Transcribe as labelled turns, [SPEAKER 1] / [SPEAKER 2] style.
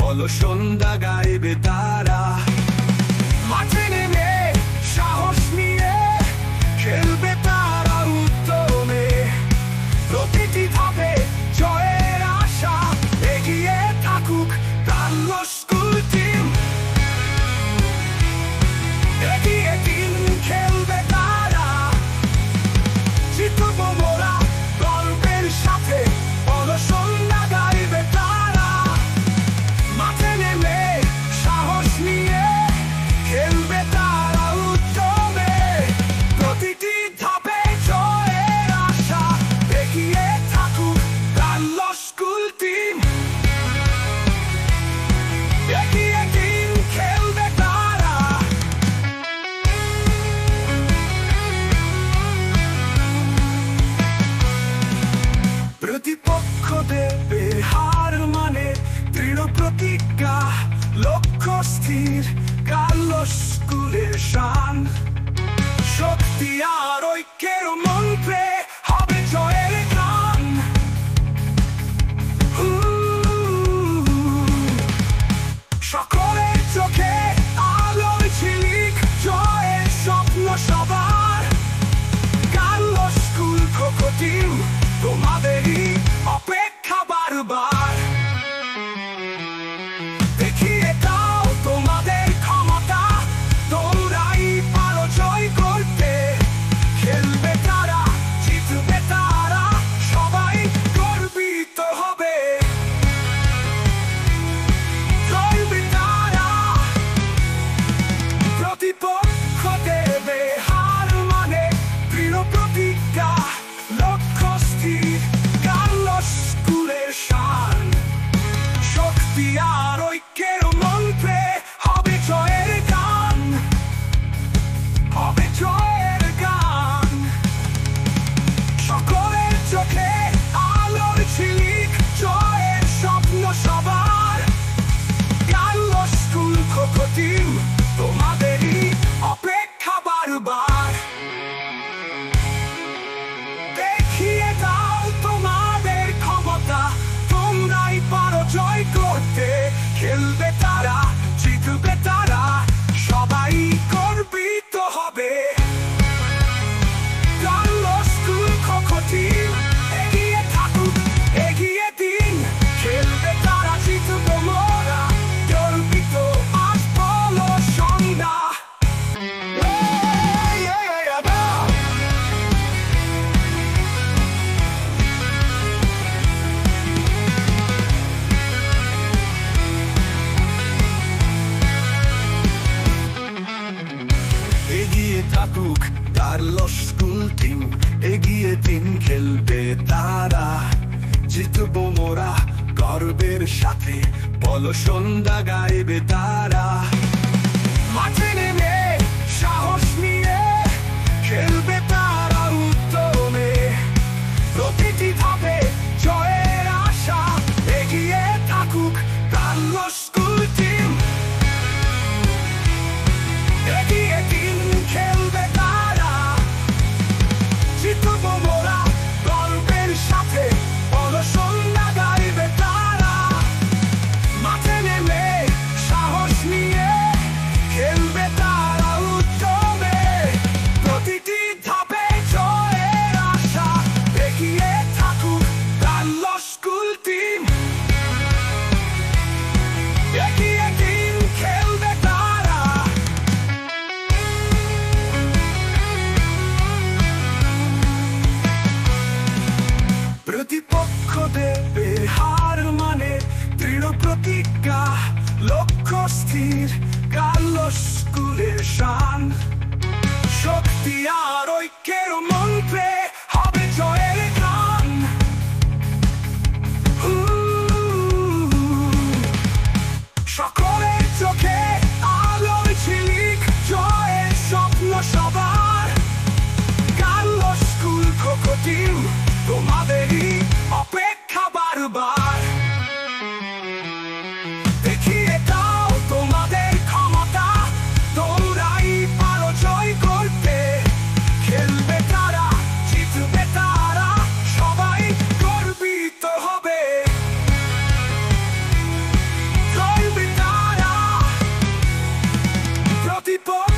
[SPEAKER 1] বলো সন্ধ্যা গাইবে তারা। মাঠে নেমে সাহস নিয়ে খেলবে তারা উদ্যমে, প্রতিটি ধাপে জয়ের আশা, এগিয়ে থাকুক কাল্লো স্কুল টিম। এগিয়ে দিন খেলবে তারা, জিতবো মোরা গর্বের সাথে, বলো সন্ধ্যা গাইবে তারা। মাঠে নেমে সাহস নিয়ে খেলবে তারা উদ্যমে, প্রতিটি ধাপে জয়ের আশা, এগিয়ে থাকুক কাল্লো স্কুল টিম। এগিয়ে দিন খেলবে তারা। প্রতিপক্ষ দেবে হার মানে দৃঢ় প্রতিজ্ঞা, লক্ষ্য স্থির কাল্লো স্কুলের শান। শক্তি আর ঐক্যের মন্ত্রে হবে জয়ের গান। সকলের চোখে আলোর ঝিলিক, জয়ের স্বপ্ন সবার। কাল্লো স্কুল খোখো টিম, তোমাদেরই অপেক্ষা বারবার। দেখিয়ে দাও তোমাদের ক্ষমতা, তোমরাই পারো জয় করতে। খেলবে তারা, জিতবে তারা, সবাই গর্বিত হবে। গর্বে তারা, প্রতিপক্ষ দেবে হার মানে দৃঢ় প্রতিজ্ঞা, লক্ষ্য স্থির কাল্লো স্কুলের শান। শক্তি আর ঐক্যের মন্ত্রে হবে জয়ের গান, হবে জয়ের গান। সকলের চোখে আলোর ঝিলিক, জয়ের স্বপ্ন সবার। কাল্লো স্কুল খোখো টিম, তোমাদেরই অপেক্ষা বারবার। দেখিয়ে দাও তোমাদের ক্ষমতা, তোমরাই পারো জয় করতে। খেলবে তারা, জিতবে তারা, সবাই গর্বিত হবে। কাল্লো স্কুল খোখো টিম, এগিয়ে থাকুক, এগিয়ে দিন খেলবে তারা, জিতবো মোরা গর্বিত, আজ বলো সন্ধ্যা। এগিয়ে থাকুক কাল্লো স্কুল টিম, এগিয়ে দিন খেলবে তারা, জিতবো মোরা গর্বের সাথে, বলো সন্ধ্যা গাইবে তারা। মাঠে নেমে সাহস নিয়ে খেলবে তারা উদ্যমে, প্রতিটি ধাপে জয়ের আশা, এগিয়ে থাকুক কাল্লো স্কুল টিম। এগিয়ে দিন খেলবে তারা, জিতবো মোরা গর্বের সাথে, বলো সন্ধ্যা গাইবে তারা। মাঠে নেমে সাহস নিয়ে খেলবে তারা উদ্যমে, প্রতিটি ধাপে জয়ের আশা, এগিয়ে থাকুক কাল্লো স্কুল টিম। বিপদ